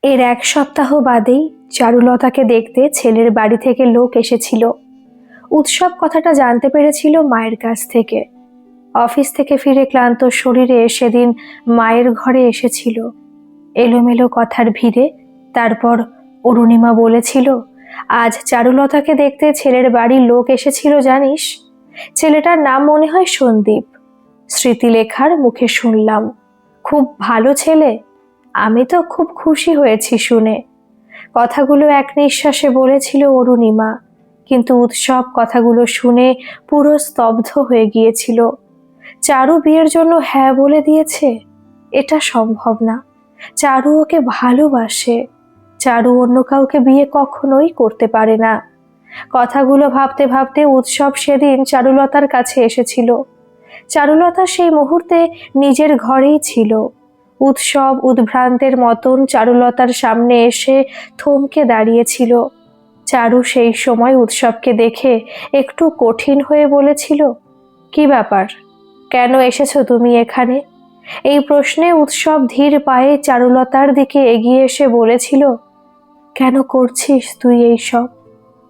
এর এক সপ্তাহ বাদেই চারুলতাকে দেখতে ছেলের বাড়ি থেকে লোক এসেছিল। উৎসব কথাটা জানতে পেরেছিল মায়ের কাছ থেকে। অফিস থেকে ফিরে ক্লান্ত শরীরে সেদিন মায়ের ঘরে এসেছিল। এলোমেলো কথার ভিড়ে তারপর অরুণিমা বলেছিল, আজ চারুলতাকে দেখতে ছেলের বাড়ির লোক এসেছিল জানিস। ছেলেটার নাম মনে হয় সন্দীপ। স্মৃতিলেখার মুখে শুনলাম, খুব ভালো ছেলে। আমি তো খুব খুশি হয়েছি শুনে। কথাগুলো এক নিঃশ্বাসে বলেছিল অরুণিমা, কিন্তু উৎসব কথাগুলো শুনে পুরো স্তব্ধ হয়ে গিয়েছিল। চারু বিয়ের জন্য হ্যাঁ বলে দিয়েছে? এটা সম্ভব না। চারু ওকে ভালোবাসে। চারু অন্য কাউকে বিয়ে কখনোই করতে পারে না। কথাগুলো ভাবতে ভাবতে উৎসব সেদিন চারুলতার কাছে এসেছিল। চারুলতা সেই মুহূর্তে নিজের ঘরেই ছিল। উৎসব উদ্ভ্রান্তের মতন চারুলতার সামনে এসে থমকে দাঁড়িয়েছিল। চারু সেই সময় উৎসবকে দেখে একটু কঠিন হয়ে বলেছিল, কি ব্যাপার, কেন এসেছো তুমি এখানে? এই প্রশ্নে উৎসব ধীর পায়ে চারুলতার দিকে এগিয়ে এসে বলেছিল, কেন করছিস তুই এই সব?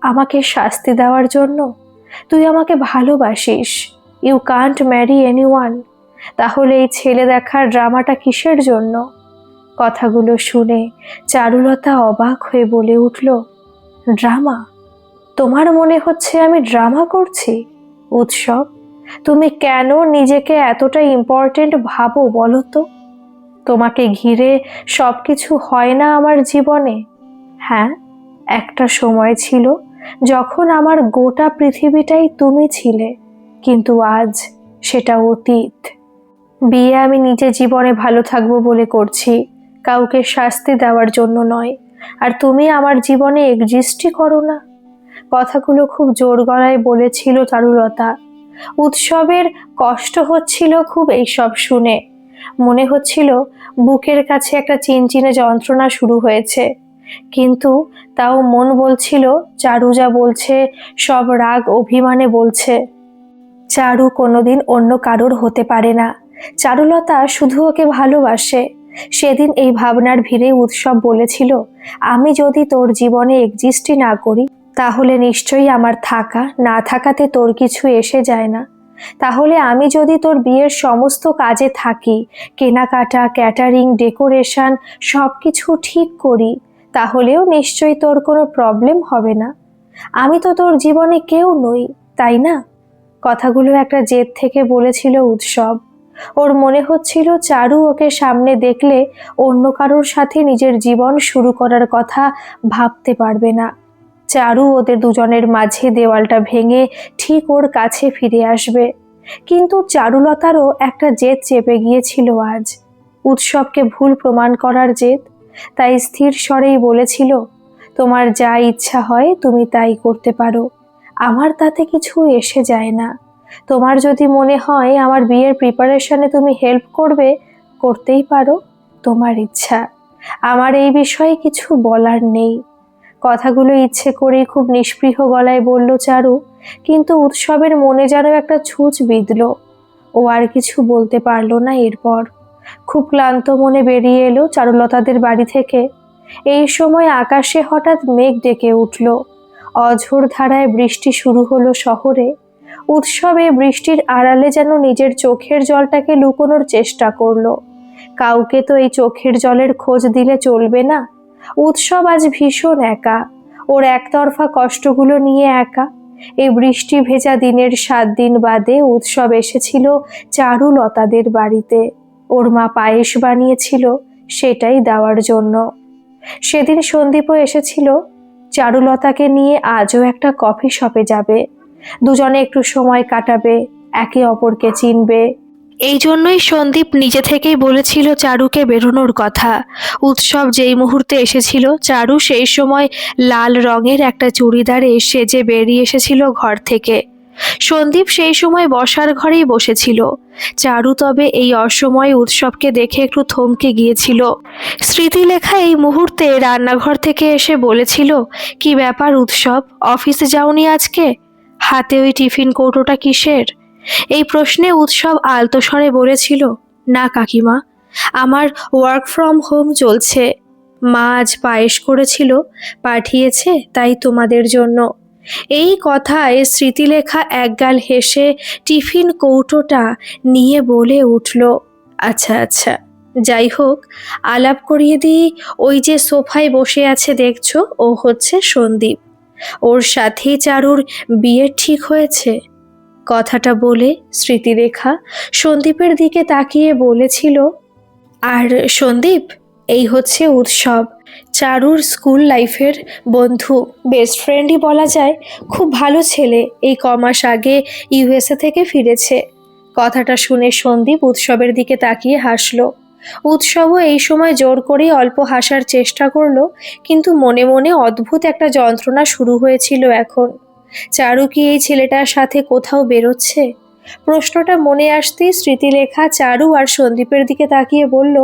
আমাকে শাস্তি দেওয়ার জন্য? তুই আমাকে ভালোবাসিস। You can't marry anyone. তাহলে এই ছেলে দেখার ড্রামাটা কিসের জন্য? কথাগুলো শুনে চারুলতা অবাক হয়ে বলে উঠল, ড্রামা? তোমার মনে হচ্ছে আমি ড্রামা করছি? উৎসব, তুমি কেন নিজেকে এতটা ইম্পর্টেন্ট ভাবো বলো তো? তোমাকে ঘিরে সবকিছু হয় না আমার জীবনে? হ্যাঁ, একটা সময় ছিল যখন আমার গোটা পৃথিবীটাই তুমি ছিলে, কিন্তু আজ সেটা অতীত। বিয়ে আমি নিজে জীবনে ভালো থাকবো বলে করছি, কাউকে শাস্তি দেওয়ার জন্য নয়। আর তুমি আমার জীবনে এক্সিস্টই করো না। কথাগুলো খুব জোর গলায় বলেছিল চারুলতা। উৎসবের কষ্ট হচ্ছিল খুব এইসব শুনে। মনে হচ্ছিল বুকের কাছে একটা চিনচিনে যন্ত্রণা শুরু হয়েছে, কিন্তু তাও মন বলছিল চারু যা বলছে সব রাগ অভিমানে বলছে। চারু কোনোদিন অন্য কারোর হতে পারে না। চারুলতা শুধু ওকে ভালোবাসে। সেদিন এই ভাবনার ভিড়ে উৎসব বলেছিল, আমি যদি তোর জীবনে এক্সিস্টই না করি, তাহলে নিশ্চয়ই আমার থাকা না থাকাতে তোর কিছু এসে যায় না। তাহলে আমি যদি তোর বিয়ের সমস্ত কাজে থাকি, কেনাকাটা, ক্যাটারিং, ডেকোরেশন সব কিছু ঠিক করি, তাহলেও নিশ্চয়ই তোর কোনো প্রবলেম হবে না। আমি তো তোর জীবনে কেউ নই, তাই না? কথাগুলো একটা জেদ থেকে বলেছিল উৎসব। ওর মনে হচ্ছিল চারু ওকে সামনে দেখলে অন্য কারোর সাথে নিজের জীবন শুরু করার কথা ভাবতে পারবে না। চারু ওদের দুজনের মাঝে দেওয়ালটা ভেঙে ঠিক ওর কাছে ফিরে আসবে। কিন্তু চারুলতারও একটা জেদ চেপে গিয়েছিল আজ, উৎসবকে ভুল প্রমাণ করার জেদ। তাই স্থির স্বরেই বলেছিল, তোমার যা ইচ্ছা হয় তুমি তাই করতে পারো, আমার তাতে কিছু এসে যায় না। তোমার যদি মনে হয় আমার বিয়ের প্রিপারেশনে তুমি হেল্প করবে, করতেই পারো, তোমার ইচ্ছা। আমার এই বিষয়ে কিছু বলার নেই। কথাগুলো ইচ্ছে করেই খুব নিষ্পৃহ গলায় বলল চারু, কিন্তু উৎসবের মনে যেন একটা ছুঁচ বিঁধল। ও আর কিছু বলতে পারলো না এরপর। খুব ক্লান্ত মনে বেরিয়ে এলো চারুলতাদের বাড়ি থেকে। এই সময় আকাশে হঠাৎ মেঘ ডেকে উঠল। অঝোর ধারায় বৃষ্টি শুরু হলো শহরে। উৎসবে বৃষ্টির আড়ালে যেন নিজের চোখের জলটাকে লুকোনোর চেষ্টা করলো। কাউকে তো এই চোখের জলের খোঁজ দিলে চলবে না। উৎসব আজ ভীষণ একা। ওর একতরফা কষ্টগুলো নিয়ে একা। এই বৃষ্টি ভেজা দিনের 7 দিন বাদে উৎসব এসেছিল চারুলতাদের বাড়িতে। ওর মা পায়েস বানিয়েছিল, সেটাই দেওয়ার জন্য। সেদিন সন্দীপও এসেছিল। চারুলতাকে নিয়ে আজও একটা কফি শপে যাবে। দুজনে একটু সময় কাটাবে, একে অপরকে চিনবে। এই জন্যই সন্দীপ নিজে থেকেই বলেছিল চারুকে বেরোনোর কথা। উৎসব যেই মুহূর্তে এসেছিল, চারু সেই সময় লাল রঙের একটা চুড়িদারে সেজে বেরিয়ে এসেছিল ঘর থেকে। সন্দীপ সেই সময় বসার ঘরেই বসেছিল। চারু তবে এই অসময়ে উৎসবকে দেখে একটু থমকে গিয়েছিল। স্মৃতিলেখা এই মুহূর্তে রান্নাঘর থেকে এসে বলেছিল, কি ব্যাপার উৎসব, অফিসে যাওনি আজকে? হাতে ওই টিফিন কৌটোটা কিসের? এই প্রশ্নে উৎসব আলতো স্বরে বলেছিল, না কাকিমা, আমার ওয়ার্ক ফ্রম হোম চলছে। মা আজ পায়েস করেছিল, পাঠিয়েছে তাই তোমাদের জন্য। এই কথায় স্মৃতিলেখা একগাল হেসে টিফিন কৌটোটা নিয়ে বলে উঠল, আচ্ছা আচ্ছা, যাই হোক, আলাপ করিয়ে দিই। ওই যে সোফায় বসে আছে দেখছো, ও হচ্ছে সন্দীপ। ওর সাথেই চারুর বিয়ে ঠিক হয়েছে। কথাটা বলে স্মৃতিরেখা সন্দীপের দিকে তাকিয়ে বলেছিল, আর সন্দীপ, এই হচ্ছে উৎসব, চারুর স্কুল লাইফের বন্ধু, বেস্ট ফ্রেন্ডই বলা যায়। খুব ভালো ছেলে, এই কমাস আগে ইউএসএ থেকে ফিরেছে। কথাটা শুনে সন্দীপ উৎসবের দিকে তাকিয়ে হাসলো। উৎসবও এই সময় জোর করেই অল্প হাসার চেষ্টা করলো, কিন্তু মনে মনে অদ্ভুত একটা যন্ত্রণা শুরু হয়েছিল এখন। চারু কি এই ছেলেটার সাথে কোথাও বেরোচ্ছে? প্রশ্নটা মনে আসতেই স্মৃতিলেখা চারু আর সন্দীপের দিকে তাকিয়ে বলল,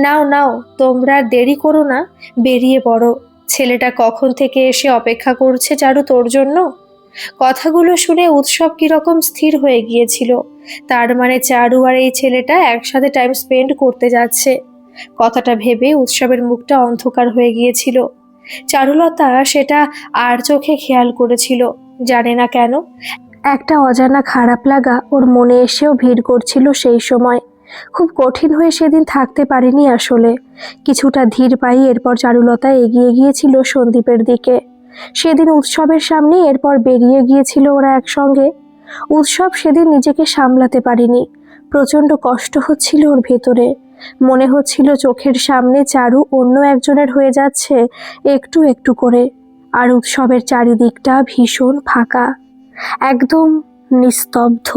নাও নাও, তোমরা দেরি করো না, বেরিয়ে পড়ো। ছেলেটা কখন থেকে এসে অপেক্ষা করছে চারু তোর জন্য। কথাগুলো শুনে উৎসব কিরকম স্থির হয়ে গিয়েছিল। তার মানে চারু আর এই ছেলেটা একসাথে টাইম স্পেন্ড করতে যাচ্ছে। কথাটা ভেবে উৎসবের মুখটা অন্ধকার হয়ে গিয়েছিল। চারুলতা সেটা আর চোখে খেয়াল করেছিল, জানে না কেন একটা অজানা খারাপ লাগা ওর মনে এসেও ভিড় করছিল সেই সময়। খুব কঠিন হয়ে সেদিন থাকতে পারেনি আসলে। কিছুটা ধীর পাই এরপর চারুলতা এগিয়ে গিয়েছিল সন্দীপের দিকে। সেদিন উৎসবের সামনে এরপর বেরিয়ে গিয়েছিল ওরা একসঙ্গে। উৎসব সেদিন নিজেকে সামলাতে পারেনি। প্রচণ্ড কষ্ট হচ্ছিল ওর ভেতরে। মনে হচ্ছিল চোখের সামনে চারু অন্য একজনের হয়ে যাচ্ছে একটু একটু করে। আর উৎসবের চারিদিকটা ভীষণ ফাঁকা, একদম নিস্তব্ধ।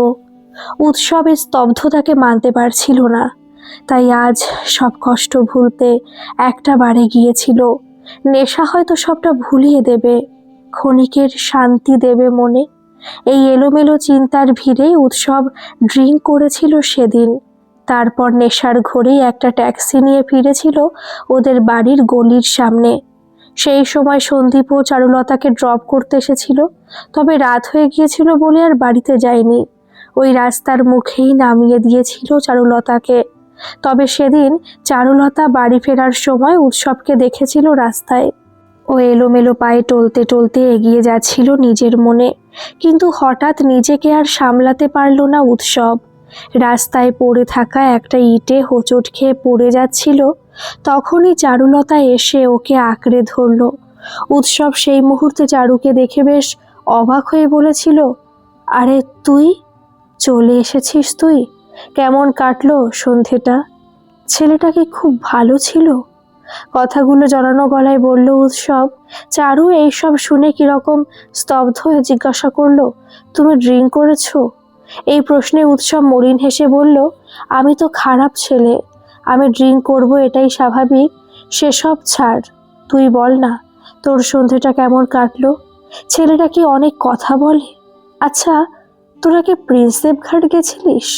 উৎসবের স্তব্ধতাকে মানতে পারছিল না। তাই আজ সব কষ্ট ভুলতে একটা বারে গিয়েছিল। নেশা হয়তো সবটা ভুলিয়ে দেবে, ক্ষণিকের শান্তি দেবে মনে। এই এলোমেলো চিন্তার ভিড়ে উৎসব ড্রিঙ্ক করেছিল সেদিন। তারপর নেশার ঘোরেই একটা ট্যাক্সি নিয়ে ফিরেছিল ওদের বাড়ির গলির সামনে। সেই সময় সন্দীপ ও চারুলতাকে ড্রপ করতে এসেছিল, তবে রাত হয়ে গিয়েছিল বলে আর বাড়িতে যায়নি। ওই রাস্তার মুখেই নামিয়ে দিয়েছিল চারুলতাকে। তবে সেদিন চারুলতা বাড়ি ফেরার সময় উৎসবকে দেখেছিল রাস্তায়। ও এলোমেলো পায়ে টলতে টলতে এগিয়ে যাচ্ছিল নিজের মনে, কিন্তু হঠাৎ নিজেকে আর সামলাতে পারল না উৎসব। রাস্তায় পড়ে থাকা একটা ইটে হোঁচট খেয়ে পড়ে যাচ্ছিল। তখনই চারুলতা এসে ওকে আঁকড়ে ধরল। উৎসব সেই মুহূর্তে চারুকে দেখে বেশ অবাক হয়ে বলেছিল, আরে তুই চলে এসেছিস? তুই কেমন কাটলো সন্ধেটা? ছেলেটা কি খুব ভালো ছিল? কথাগুলো জড়ানো গলায় বলল উৎসব। চারু এইসব শুনে কিরকম স্তব্ধ হয়ে জিজ্ঞাসা করলো, তুমি ড্রিঙ্ক করেছো? এই প্রশ্নে উৎসব মলিন হেসে বলল, আমি তো খারাপ ছেলে, আমি ড্রিঙ্ক করব এটাই স্বাভাবিক। সেসব ছাড়, তুই বল না, তোর সন্ধেটা কেমন কাটলো? ছেলেটা কি অনেক কথা বলে? আচ্ছা, তোরা কি প্রিন্সেপ ঘাট গেছিলিস?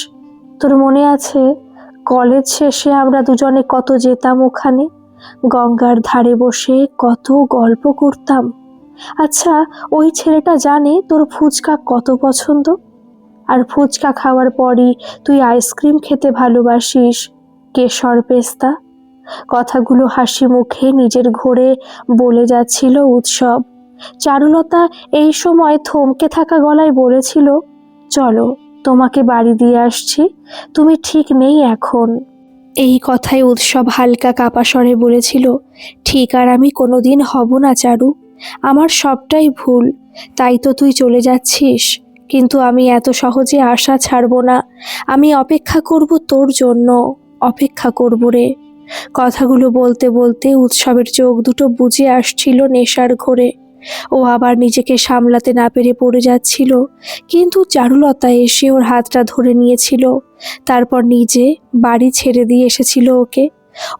তোর মনে আছে কলেজ শেষে আমরা দুজনে কত যেতাম ওখানে, গঙ্গার ধারে বসে কত গল্প করতাম? আচ্ছা, ওই ছেলেটা জানে তোর ফুচকা কত পছন্দ, আর ফুচকা খাওয়ার পরই তুই আইসক্রিম খেতে ভালোবাসিস, কেশর পেস্তা। কথাগুলো হাসি মুখে নিজের ঘোরে বলে যাচ্ছিল উৎসব। চারুলতা এই সময় থমকে থাকা গলায় বলেছিল, চলো, তোমাকে বাড়ি দিয়ে আসছি, তুমি ঠিক নেই এখন। এই কথায় উৎসব হালকা কাঁপা স্বরে বলেছিল, ঠিক আর আমি কোনোদিন হব না চারু, আমার সবটাই ভুল, তাই তো তুই চলে যাচ্ছিস। কিন্তু আমি এত সহজে আশা ছাড়ব না, আমি অপেক্ষা করব তোর জন্য, অপেক্ষা করব রে। কথাগুলো বলতে বলতে উৎসবের চোখ দুটো বুজে আসছিল নেশার ঘোরে। ও আবার নিজেকে সামলাতে না পেরে পড়ে যাচ্ছিল, কিন্তু চারুলতা এসে ওর হাতটা ধরে নিয়েছিল। তারপর নিজে বাড়ি ছেড়ে দিয়ে এসেছিল ওকে।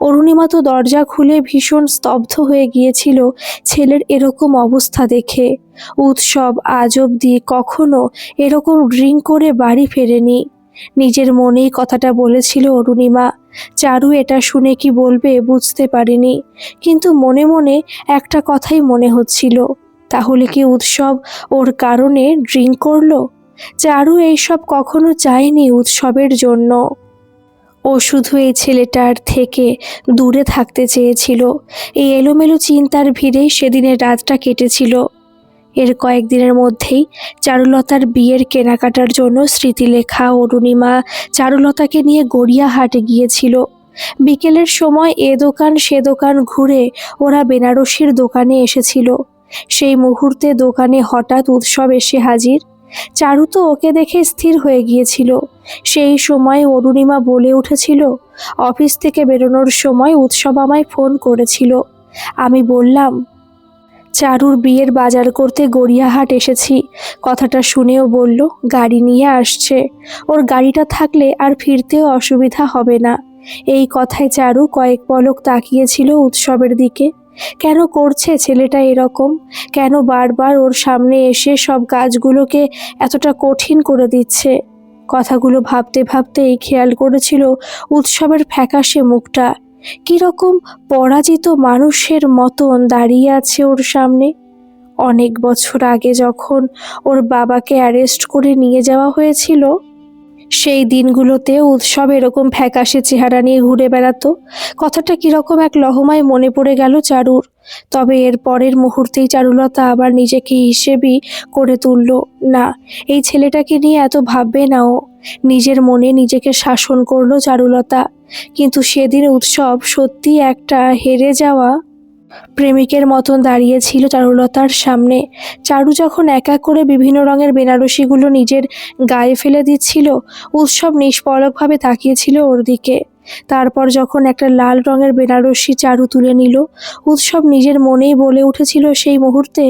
অরুণিমা তো দরজা খুলে ভীষণ স্তব্ধ হয়ে গিয়েছিল ছেলের এরকম অবস্থা দেখে। উৎসব আজ অবধি কখনো এরকম ড্রিঙ্ক করে বাড়ি ফেরেনি। নিজের মনেই কথাটা বলেছিল অরুণিমা। চারু এটা শুনে কি বলবে বুঝতে পারেনি, কিন্তু মনে মনে একটা কথাই মনে হচ্ছিল, তাহলে কি উৎসব ওর কারণে ড্রিঙ্ক করলো? চারু এইসব কখনো চায়নি উৎসবের জন্য। ও শুধু এই ছেলেটার থেকে দূরে থাকতে চেয়েছিল। এই এলোমেলো চিন্তার ভিড়েই সেদিনের রাতটা কেটেছিল। এর কয়েকদিনের মধ্যেই চারুলতার বিয়ের কেনাকাটার জন্য স্মৃতিলেখা অরুণিমা চারুলতাকে নিয়ে গড়িয়াহাটে গিয়েছিল। বিকেলের সময় এ দোকান সে দোকান ঘুরে ওরা বেনারসির দোকানে এসেছিল। সেই মুহূর্তে দোকানে হঠাৎ উৎসব এসে হাজির। চারু তো ওকে দেখে স্থির হয়ে গিয়েছিল। সেই সময় অরুণিমা বলে উঠেছিল, অফিস থেকে বেরোনোর সময় উৎসব আমায় ফোন করেছিল। আমি বললাম, চারুর বিয়ের বাজার করতে গড়িয়াহাট এসেছি। কথাটা শুনেও বলল, গাড়ি নিয়ে আসছে, ওর গাড়িটা থাকলে আর ফিরতেও অসুবিধা হবে না। এই কথায় চারু কয়েক পলক তাকিয়েছিল উৎসবের দিকে। কেন করছে ছেলেটা এরকম? কেন বারবার ওর সামনে এসে সব কাজগুলোকে এতটা কঠিন করে দিচ্ছে? কথাগুলো ভাবতে ভাবতেই খেয়াল করেছিল উৎসবের ফ্যাকাশে মুখটা কিরকম পরাজিত মানুষের মতন দাঁড়িয়ে আছে ওর সামনে। অনেক বছর আগে যখন ওর বাবাকে অ্যারেস্ট করে নিয়ে যাওয়া হয়েছিল, সেই দিনগুলোতে উৎসব এরকম ফ্যাকাশে চেহারা নিয়ে ঘুরে বেড়াতো। কথাটা কিরকম এক লহমায় মনে পড়ে গেল চারুর। তবে এর পরের মুহূর্তেই চারুলতা আবার নিজেকে হিসেবই করে তুলল। না, এই ছেলেটাকে নিয়ে এত ভাববে না ও। নিজের মনে নিজেকে শাসন করলো চারুলতা। কিন্তু সেদিন উৎসব সত্যি একটা হেরে যাওয়া প্রেমিকের মতন দাঁড়িয়েছিল চারুলতার সামনে। চারু যখন এক এক করে বিভিন্ন রঙের বেনারসিগুলো নিজের গায়ে ফেলে দিচ্ছিল, উৎসব নিষ্পলকভাবে তাকিয়েছিল ওর দিকে। তারপর যখন একটা লাল রঙের বেনারসি চারু তুলে নিল, উৎসব নিজের মনেই বলে উঠেছিল সেই মুহূর্তে,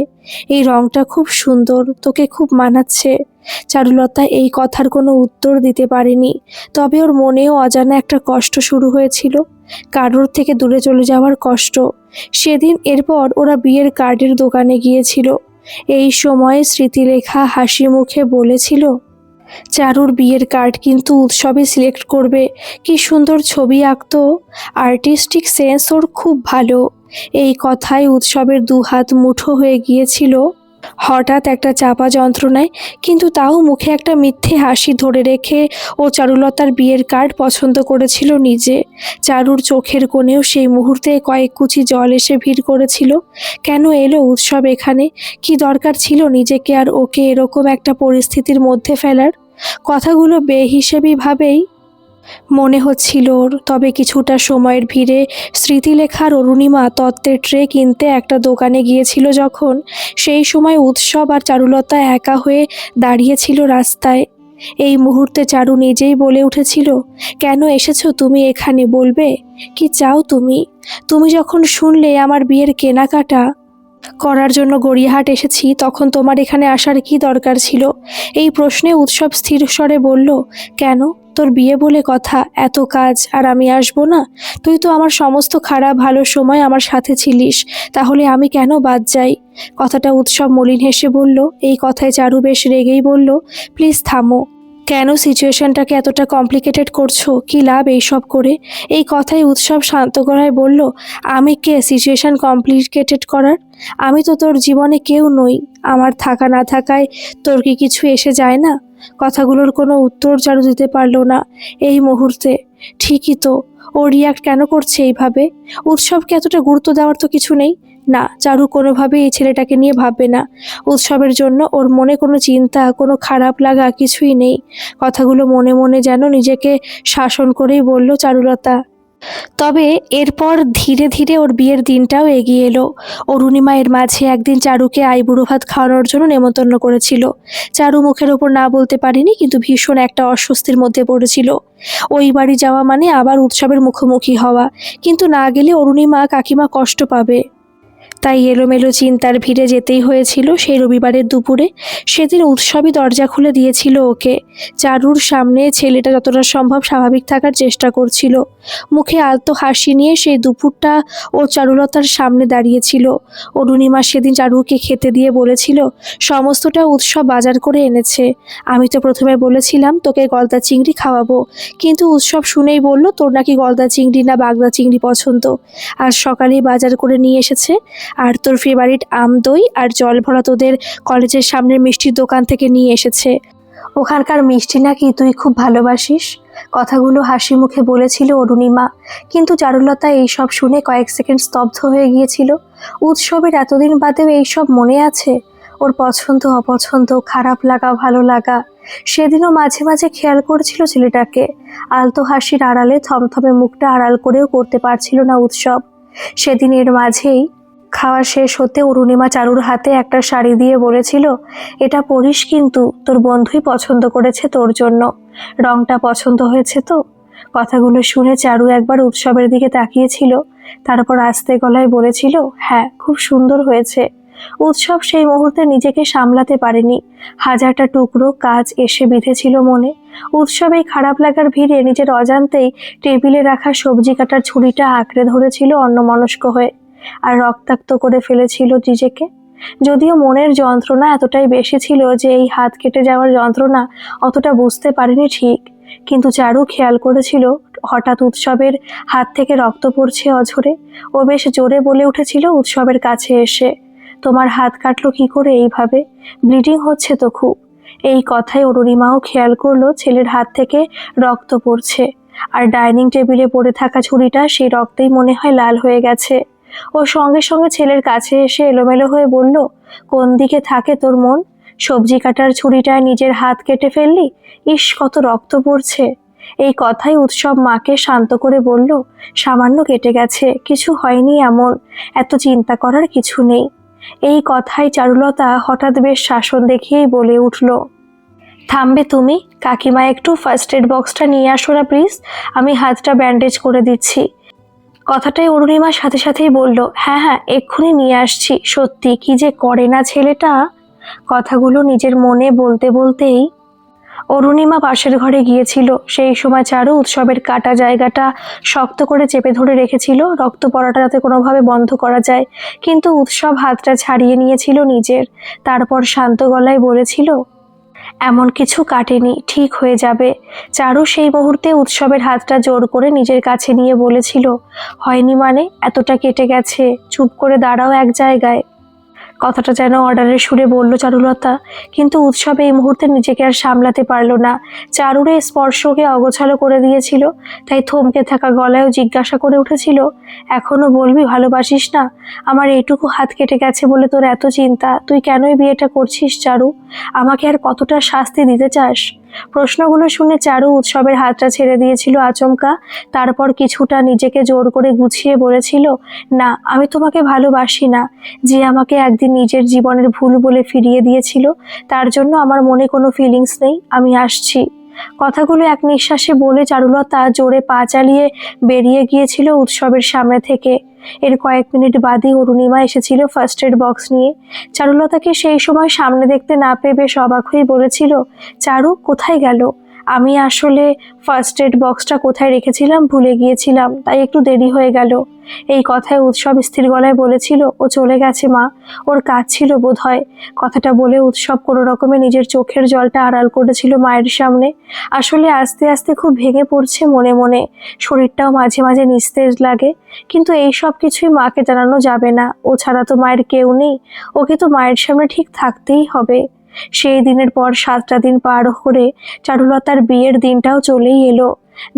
এই রঙটা খুব সুন্দর, তোকে খুব মানাচ্ছে। চারুলতা এই কথার কোনো উত্তর দিতে পারেনি। তবে ওর মনেও অজানা একটা কষ্ট শুরু হয়েছিল, কারোর থেকে দূরে চলে যাওয়ার কষ্ট। সেদিন এরপর ওরা বিয়ের কার্ডের দোকানে গিয়েছিল। এই সময় স্মৃতিলেখা হাসি মুখে বলেছিল, চারুর বিয়ের কার্ড কিন্তু উৎসবে সিলেক্ট করবে। কি সুন্দর ছবি আঁকতো, আর্টিস্টিক সেন্স ওর খুব ভালো। এই কথায় উৎসবের দুহাত মুঠো হয়ে গিয়েছিল হঠাৎ একটা চাপা যন্ত্রণায়। কিন্তু তাও মুখে একটা মিথ্যে হাসি ধরে রেখে ও চারুলতার বিয়ের কার্ড পছন্দ করেছিল নিজে। চারুর চোখের কোণেও সেই মুহূর্তে কয়েক কুচি জল এসে ভিড় করেছিল। কেন এলো উৎসব এখানে? কি দরকার ছিল নিজেকে আর ওকে এরকম একটা পরিস্থিতির মধ্যে ফেলার? কথাগুলো বেহিসেবি ভাবেই মনে হচ্ছিল ওর। তবে কিছুটা সময়ের ভিড়ে স্মৃতিলেখার অরুণিমা তত্ত্বের ট্রে কিনতে একটা দোকানে গিয়েছিল যখন, সেই সময় উৎসব আর চারুলতা একা হয়ে দাঁড়িয়েছিল রাস্তায়। এই মুহূর্তে চারু নিজেই বলে উঠেছিল, কেন এসেছো তুমি এখানে, বলবে? কি চাও তুমি? তুমি যখন শুনলে আমার বিয়ের কেনাকাটা করার জন্য গড়িয়াহাট এসেছি, তখন তোমার এখানে আসার কি দরকার ছিল? এই প্রশ্নে উৎসব স্থির স্বরে বলল, কেন? তোর বিয়ে বলে কথা, এত কাজ, আর আমি আসবো না? তুই তো আমার সমস্ত খারাপ ভালো সময় আমার সাথে ছিলিস, তাহলে আমি কেন বাদ যাই? কথাটা উৎসব মলিন হেসে বলল। এই কথায় চারু বেশ রেগেই বলল, প্লিজ থামো। কেন সিচুয়েশনটাকে এতটা কমপ্লিকেটেড করছো? কি লাভ এইসব করে? এই কথায় উৎসব শান্ত গলায় বলল, আমি কে সিচুয়েশন কমপ্লিকেটেড করার? আমি তো তোর জীবনে কেউ নই। আমার থাকা না থাকায় তোর কি কিছু এসে যায় না? কথাগুলোর কোনো উত্তর চারু দিতে পারল না এই মুহূর্তে। ঠিকই তো, ও রিয়াক্ট কেন করছে এইভাবে? উৎসবকে এতটা গুরুত্ব দেওয়ার তো কিছু নেই। না, চারু কোনোভাবেই এই ছেলেটাকে নিয়ে ভাববে না। উৎসবের জন্য ওর মনে কোনো চিন্তা, কোনো খারাপ লাগা কিছুই নেই। কথাগুলো মনে মনে যেন নিজেকে শাসন করেই বলল চারুলতা। তবে এরপর ধীরে ধীরে ওর বিয়ের দিনটাও এগিয়ে এলো। অরুণিমা এর মাঝে একদিন চারুকে আইবুড়ো ভাত খাওয়ানোর জন্য নেমন্তন্ন করেছিল। চারু মুখের ওপর না বলতে পারেনি, কিন্তু ভীষণ একটা অস্বস্তির মধ্যে পড়েছিল। ওই বাড়ি যাওয়া মানে আবার উৎসবের মুখোমুখি হওয়া, কিন্তু না গেলে অরুণিমা কাকিমা কষ্ট পাবে। তাই এলোমেলো চিন্তার ভিড়ে যেতেই হয়েছিল সেই রবিবারের দুপুরে। সেদিন উৎসবই দরজা খুলে দিয়েছিল ওকে। চারুর সামনে ছেলেটা যতটা সম্ভব স্বাভাবিক থাকার চেষ্টা করছিল। মুখে আলতো হাসি নিয়ে সেই দুপুরটা ও চারুলতার সামনে দাঁড়িয়েছিল। অরুণিমা সেদিন চারুকে খেতে দিয়ে বলেছিল, সমস্তটা উৎসব বাজার করে এনেছে। আমি তো প্রথমে বলেছিলাম তোকে গলদা চিংড়ি খাওয়াবো, কিন্তু উৎসব শুনেই বলল তোর নাকি গলদা চিংড়ি না বাগদা চিংড়ি পছন্দ। আজ সকালেই বাজার করে নিয়ে এসেছে। আর তোর ফেভারিট আম দই আর জল ভরা তোদের কলেজের সামনের মিষ্টির দোকান থেকে নিয়ে এসেছে। ওখানকার মিষ্টি নাকি তুই খুব ভালোবাসিস। কথাগুলো হাসি মুখে বলেছিল অরুণিমা, কিন্তু চারুলতা এইসব শুনে কয়েক সেকেন্ড স্তব্ধ হয়ে গিয়েছিল। উৎসবের এতদিন বাদেও এইসব মনে আছে? ওর পছন্দ অপছন্দ, খারাপ লাগা ভালো লাগা, সেদিনও মাঝে মাঝে খেয়াল করেছিল ছেলেটাকে। আলতো হাসির আড়ালে থমথমে মুখটা আড়াল করেও করতে পারছিল না উৎসব। সেদিন এর মাঝেই খাওয়া শেষ হতে অরুণিমা চারুর হাতে একটা শাড়ি দিয়ে বলেছিল, এটা পরিস কিন্তু, তোর বন্ধুই পছন্দ করেছে তোর জন্য। রংটা পছন্দ হয়েছে তো? কথাগুলো শুনে চারু একবার উৎসবের দিকে তাকিয়েছিল, তারপর আস্তে গলায় বলেছিল, হ্যাঁ খুব সুন্দর হয়েছে। উৎসব সেই মুহূর্তে নিজেকে সামলাতে পারেনি। হাজারটা টুকরো কাজ এসে বিঁধেছিল মনে। উৎসব এই খারাপ লাগার ভিড়ে নিজের অজান্তেই টেবিলে রাখা সবজি কাটার ছুরিটা আঁকড়ে ধরেছিল অন্যমনস্ক হয়ে, আর রক্তাক্ত করে ফেলেছিল নিজেকে। যদিও মনের যন্ত্রণা এতটাই বেশি ছিল যে এই হাত কেটে যাওয়ার যন্ত্রণা অতটা বুঝতে পারেনি ঠিক, কিন্তু চারু খেয়াল করেছিল হঠাৎ উৎসবের হাত থেকে রক্ত পড়ছে অঝরে। ও বেশ জোরে বলে উঠেছিল উৎসবের কাছে এসে, তোমার হাত কাটলো কি করে এইভাবে? ব্লিডিং হচ্ছে তো খুব। এই কথায় অরুণিমাও খেয়াল করলো ছেলের হাত থেকে রক্ত পড়ছে, আর ডাইনিং টেবিলে পড়ে থাকা ছুরিটা সেই রক্তেই মনে হয় লাল হয়ে গেছে। ও সঙ্গে সঙ্গে ছেলের কাছে এসে এলোমেলো হয়ে বলল, কোন দিকে থাকে তোর মন? সবজি কাটার ছুরিটায় নিজের হাত কেটে ফেললি? ইস, কত রক্ত পড়ছে। এই কথাই উৎসব মাকে শান্ত করে বলল, সামান্য কেটে গেছে, কিছু হয়নি এমন, এত চিন্তা করার কিছু নেই। এই কথায় চারুলতা হঠাৎ বেশ শাসন দেখিয়েই বলে উঠল, থামবে তুমি? কাকিমা, একটু ফার্স্ট এড বক্সটা নিয়ে আসো না প্লিজ, আমি হাতটা ব্যান্ডেজ করে দিচ্ছি। কথাটাই অরুণিমার সাথে সাথেই বলল, হ্যাঁ হ্যাঁ এক্ষুনি নিয়ে আসছি। সত্যি কি যে করে না ছেলেটা। কথাগুলো নিজের মনে বলতে বলতেই অরুণিমা পাশের ঘরে গিয়েছিল। সেই সময় চারু উৎসবের কাটা জায়গাটা শক্ত করে চেপে ধরে রেখেছিল, রক্ত পড়াটা যাতে কোনোভাবে বন্ধ করা যায়, কিন্তু উৎসব হাতটা ছাড়িয়ে নিয়েছিল নিজের। তারপর শান্ত গলায় বলেছিল, এমন কিছু কাটেনি, ঠিক হয়ে যাবে। চারু সেই মুহূর্তে উৎসবের হাতটা জোর করে নিজের কাছে নিয়ে বলেছিল, হয়নি মানে? এতটা কেটে গেছে, চুপ করে দাঁড়াও এক জায়গায়। কথাটা যেন অর্ডারের সুরে বলল চারুলতা, কিন্তু উৎসব এই মুহূর্তে নিজেকে আর সামলাতে পারল না। চারুর এই স্পর্শকে অগোছালো করে দিয়েছিল, তাই থমকে থাকা গলায়ও জিজ্ঞাসা করে উঠেছিল, এখনো বলবি ভালোবাসিস না? আমার এইটুকু হাত কেটে গেছে বলে তোর এত চিন্তা? তুই কেনই বিয়েটা করছিস চারু? আমাকে আর কতটা শাস্তি দিতে চাস? প্রশ্নগুলো শুনে চারু উৎসবের হাতটা ছেড়ে দিয়েছিল আচমকা। তারপর কিছুটা নিজেকে জোর করে গুছিয়ে বলেছিল, না, আমি তোমাকে ভালোবাসি না। যে আমাকে একদিন নিজের জীবনের ভুল বলে ফিরিয়ে দিয়েছিল, তার জন্য আমার মনে কোনো ফিলিংস নেই। আমি আসছি। কথাগুলো এক নিঃশ্বাসে বলে চারুলতা জোরে পা চালিয়ে বেরিয়ে গিয়েছিল উৎসবের সামনে থেকে। এর কয়েক মিনিট বাদেই অরুণিমা এসেছিল ফার্স্ট এড বক্স নিয়ে। চারুলতাকে সেই সময় সামনে দেখতে না পেয়ে বেশ অবাক হয়ে বলেছিল, চারু কোথায় গেল? আমি আসলে ফার্স্ট এড বক্সটা কোথায় রেখেছিলাম ভুলে গিয়েছিলাম, তাই একটু দেরি হয়ে গেল। এই কথায় উৎসব স্থির গলায় বলেছিল, ও চলে গেছে মা, ওর কাজ ছিল বোধ হয়। কথাটা বলে উৎসব কোনো রকমে নিজের চোখের জলটা আড়াল করেছিল মায়ের সামনে। আসলে আস্তে আস্তে খুব ভেঙে পড়ছে মনে মনে, শরীরটাও মাঝে মাঝে নিস্তেজ লাগে, কিন্তু এই সব কিছুই মাকে জানানো যাবে না। ও ছাড়া তো মায়ের কেউ নেই, ওকে তো মায়ের সামনে ঠিক থাকতেই হবে। সেই দিনের পর 7টা দিন পার করে চারুলতার বিয়ের দিনটাও চলেই এলো।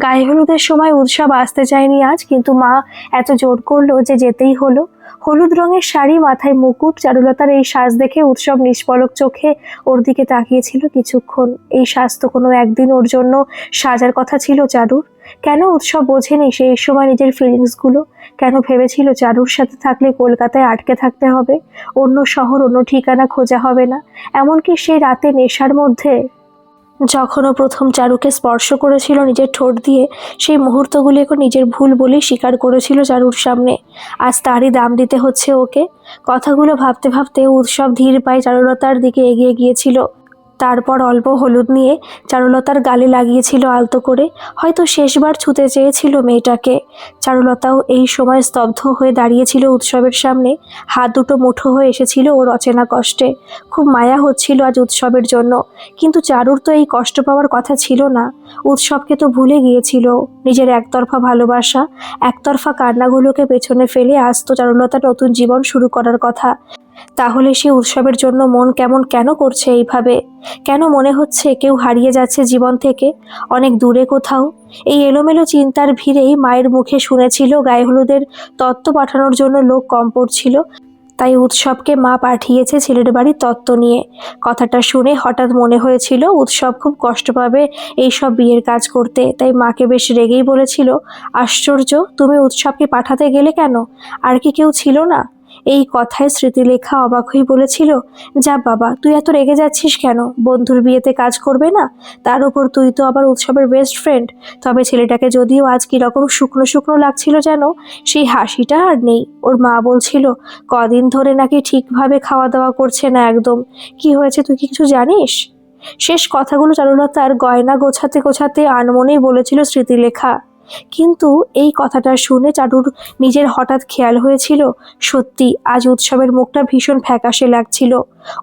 গায়ে হলুদের সময় উৎসব আসতে চায়নি আজ, কিন্তু মা এত জোর করলো যে যেতেই হলো। হলুদ রঙের শাড়ি, মাথায় মুকুট, চারুলতার এই সাজ দেখে উৎসব নিষ্পলক চোখে ওর দিকে তাকিয়েছিল কিছুক্ষণ। এই সাজ তো কোনো একদিন ওর জন্য সাজার কথা ছিল চারুর। কেন উৎসব বোঝেনি সেই সময় নিজের ফিলিংসগুলো? কেন ভেবেছিল চারুর সাথে থাকলে কলকাতায় আটকে থাকতে হবে, অন্য শহর অন্য ঠিকানা খোঁজা হবে না? এমনকি সেই রাতে নেশার মধ্যে যখনও প্রথম চারুকে স্পর্শ করেছিল নিজের ঠোঁট দিয়ে, সেই মুহূর্তগুলিকে নিজের ভুল বলেই স্বীকার করেছিল চারুর সামনে। আজ তারই দাম দিতে হচ্ছে ওকে। কথাগুলো ভাবতে ভাবতে উৎসব ধীর পায়ে চারুলতার দিকে এগিয়ে গিয়েছিল। তারপর অল্প হলুদ নিয়ে চারুলতার গালে লাগিয়েছিল আলতো করে, হয়তো শেষবার ছুঁতে চেয়েছিল মেয়েটাকে। চারুলতাও এই সময় স্তব্ধ হয়ে দাঁড়িয়েছিল উৎসবের সামনে, হাত দুটো মুঠো হয়ে এসেছিল ওর অচেনা কষ্টে। খুব মায়া হচ্ছিল আজ উৎসবের জন্য, কিন্তু চারুর তো এই কষ্ট পাওয়ার কথা ছিল না। উৎসবকে তো ভুলে গিয়েছিল। নিজের একতরফা ভালোবাসা, একতরফা কান্নাগুলোকে পেছনে ফেলে আজ তো চারুলতার নতুন জীবন শুরু করার কথা। তাহলে সে উৎসবের জন্য মন কেমন কেন করছে এইভাবে? কেন মনে হচ্ছে কেউ হারিয়ে যাচ্ছে জীবন থেকে, অনেক দূরে কোথাও? এই এলোমেলো চিন্তার ভিড়েই মায়ের মুখে শুনেছিল গায়ে হলুদের তত্ত্ব পাঠানোর জন্য লোক কম পড়ছিল, তাই উৎসবকে মা পাঠিয়েছে ছেলের বাড়ি তত্ত্ব নিয়ে। কথাটা শুনে হঠাৎ মনে হয়েছিল উৎসব খুব কষ্ট পাবে এইসব বিয়ের কাজ করতে, তাই মাকে বেশ রেগেই বলেছিল, আশ্চর্য, তুমি উৎসবকে পাঠাতে গেলে কেন? আর কি কেউ ছিল না? এই কথায় স্মৃতিলেখা অবাক হয়ে বলেছিল, যা বাবা, তুই এত রেগে যাচ্ছিস কেন? বন্ধুর বিয়েতে কাজ করবে না? তার উপর তুই তো আবার উৎসবের বেস্ট ফ্রেন্ড। তবে ছেলেটাকে যদিও আজ কিরকম শুকনো শুকনো লাগছিল যেন, সেই হাসিটা আর নেই। ওর মা বলছিল কদিন ধরে নাকি ঠিকভাবে খাওয়া দাওয়া করছে না একদম। কি হয়েছে তুই কি কিছু জানিস? শেষ কথাগুলো চারুলতার গয়না গোছাতে গোছাতে আনমনেই বলেছিল স্মৃতিলেখা। কিন্তু এই কথাটা শুনে চারুর নিজের হঠাৎ খেয়াল হয়েছিল, সত্যি আজ উৎসবের মুখটা ভীষণ ফ্যাকাশে লাগছিল।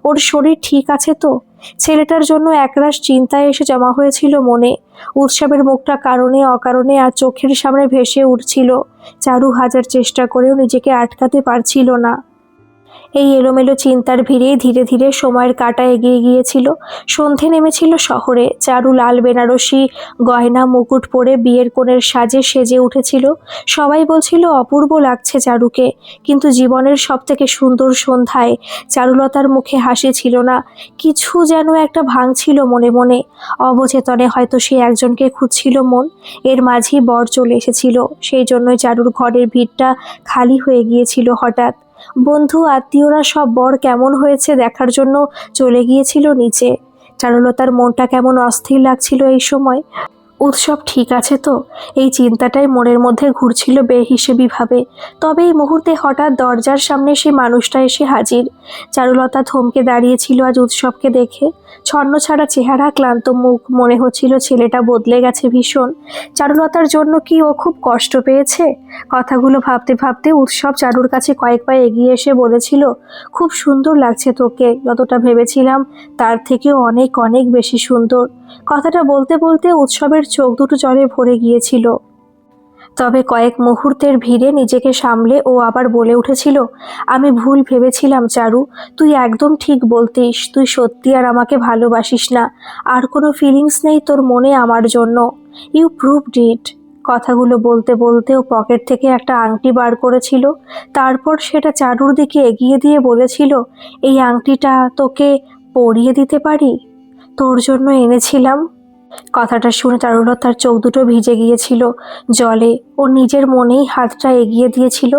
ওর শরীর ঠিক আছে তো? ছেলেটার জন্য একরাশ চিন্তায় এসে জমা হয়েছিল মনে। উৎসবের মুখটা কারণে অকারণে আর চোখের সামনে ভেসে উঠছিল। চারু হাজার চেষ্টা করেও নিজেকে আটকাতে পারছিল না। এই এলোমেলো চিন্তার ভিড়ে ধীরে ধীরে সময়ের কাঁটা এগিয়ে গিয়েছিল। সন্ধে নেমেছিল শহরে। চারু লাল বেনারসি গয়না মুকুট পরে বিয়ের কোণের সাজে সেজে উঠেছিল। সবাই বলছিল অপূর্ব লাগছে চারুকে, কিন্তু জীবনের সব থেকে সুন্দর সন্ধ্যায় চারুলতার মুখে হাসি ছিল না। কিছু যেন একটা ভাঙছিল মনে মনে। অবচেতনে হয়তো সে একজনকে খুঁজছিল মন। এর মাঝেই বর চলে এসেছিল, সেই জন্যই চারুর ঘরের ভিড়টা খালি হয়ে গিয়েছিল হঠাৎ। বন্ধু আত্মীয়রা সব বর কেমন হয়েছে দেখার জন্য চলে গিয়েছিল নিচে। চারুলতার মনটা কেমন অস্থির লাগছিল এই সময়। উৎসব ঠিক আছে তো? এই চিন্তাটাই মনের মধ্যে ঘুরছিল বেহিসেবি ভাবে। তবে এই মুহূর্তে হঠাৎ দরজার সামনে সেই মানুষটা এসে হাজির। চারুলতা থমকে দাঁড়িয়েছিল আজ উৎসবকে দেখে। ছন্নছাড়া চেহারা, ক্লান্ত মুখ, মনে হচ্ছিল ছেলেটা বদলে গেছে ভীষণ। চারুলতার জন্য কি ও খুব কষ্ট পেয়েছে? কথাগুলো ভাবতে ভাবতে উৎসব চারুর কাছে কয়েক পা এগিয়ে এসে বলেছিল, খুব সুন্দর লাগছে তোকে, যতটা ভেবেছিলাম তার থেকেও অনেক অনেক বেশি সুন্দর। কথাটা বলতে বলতে উৎসবের চোখ দুটো জলে ভরে গিয়েছিল। তবে কয়েক মুহূর্তের ভিড়ে নিজেকে সামলে ও আবার বলে উঠেছিল, আমি ভুল ভেবেছিলাম চারু, তুই একদম ঠিক বলতিস, তুই সত্যি আর আমাকে ভালোবাসিস না, আর কোনো ফিলিংস নেই তোর মনে আমার জন্য। You proved it. কথাগুলো বলতে বলতে ও পকেট থেকে একটা আংটি বার করেছিল। তারপর সেটা চারুর দিকে এগিয়ে দিয়ে বলেছিল, এই আংটিটা তোকে পরিয়ে দিতে পারি? তোর জন্য এনেছিলাম। কথাটা শুনে চারুলতার চোখ দুটো ভিজে গিয়েছিল জলে। ও নিজের মনেই হাতটা এগিয়ে দিয়েছিল।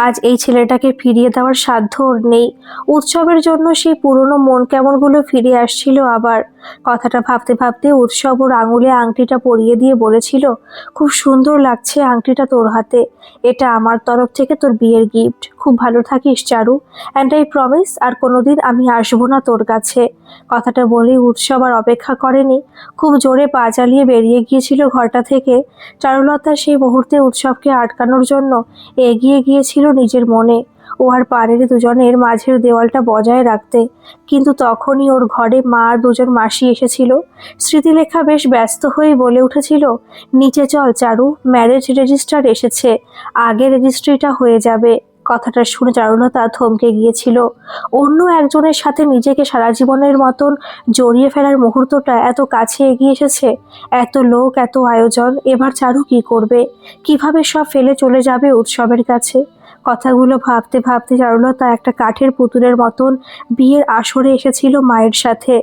আজ এই ছেলেটাকে ফিরিয়ে দেওয়ার সাধ্য ওর নেই। উৎসবের জন্য সেই পুরনো মন কেমনগুলো ফিরে আসছিল আবার। কথাটা ভাবতে ভাবতে উৎসব ওর আঙুলে আংটিটা পরিয়ে দিয়ে বলেছিল, খুব সুন্দর লাগছে আংটিটা তোর হাতে, এটা আমার তরফ থেকে তোর বিয়ের গিফট। খুব ভালো থাকিস চারু, অ্যান্ড আই প্রমিস আর কোনোদিন আমি আসবো না তোর কাছে। কথাটা বলেই উৎসব আর অপেক্ষা করেনি, খুব জোরে পা চালিয়ে বেরিয়ে গিয়েছিল ঘরটা থেকে। চারুলতা সেই মুহূর্তে উৎসবকে আটকানোর জন্য এগিয়ে গিয়েছিল নিজের মনে। ও আর পারেনি দুজনের মাঝের দেওয়ালটা বজায় রাখতে। কিন্তু তখনই ওর ঘরে মা আর দুজন মাসি এসেছিল। স্মৃতিলেখা বেশ ব্যস্ত হয়ে বলে উঠেছিল, নিচে চল চারু, ম্যারেজ রেজিস্টার এসেছে, আগে রেজিস্ট্রিটা হয়ে যাবে। কথাটা শুনে চারুলতা থমকে গিয়েছিল। অন্য একজনের সাথে নিজেকে সারা জীবনের মতন জড়িয়ে ফেলার মুহূর্তটা এত কাছে এগিয়ে এসেছে। এত লোক, এত আয়োজন, এবার চারু কি করবে? কিভাবে সব ফেলে চলে যাবে উৎসবের কাছে? কথাগুলো ভাবতে ভাবতে চারুলতা একটা কাঠের পুতুলের মতন বিয়ের আসরে এসেছিল মায়ের সাথে।